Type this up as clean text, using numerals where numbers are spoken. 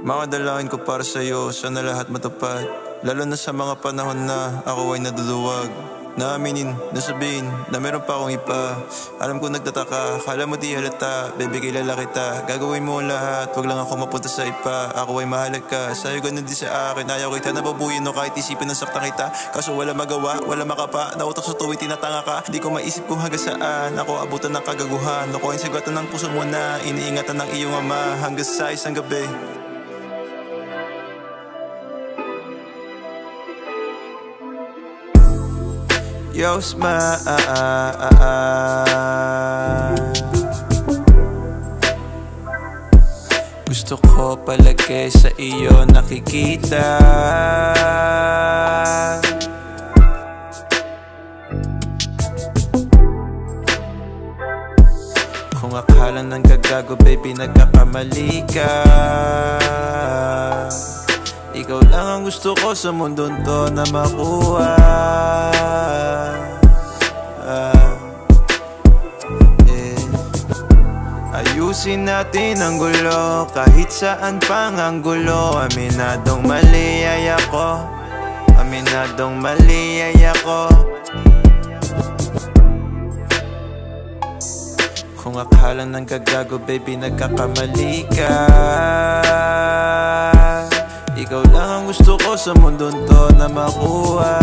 Mga dalangin ko para sa'yo, sana lahat matupad. Lalo na sa mga panahon na ako ay naduluwag. Naaminin, nasabihin na meron pa akong iba. Alam ko nagtataka, kala mo di halata. Baby, kilala kita, gagawin mo lahat. Wag lang ako mapunta sa iba, ako ay mahalaga ka. Sa'yo ganun din sa akin, ayaw kita nababuyin o kahit isipin na saktan kita. Kaso wala magawa, wala makapa. Nautak sa tuwing tinatanga ka. Di ko maisip kung hanggang saan ako abutan ng kagaguhan. Ako ay sigatan ng puso mo na iniingatan ng iyong ama hanggang sa isang gabi. Yo, smile. Gusto ko palagi sa iyo nakikita. Kung akala ng gagago, baby, nagkakamali ka. Ikaw lang ang gusto ko sa mundong to na makuha. Ayusin natin ang gulo, kahit saan pang ang gulo. Aminadong mali ay ako, aminadong mali ay ako. Kung akala ng gagago, baby, nagkakamali ka. Ikaw lang ang gusto ko sa mundong to na makuha.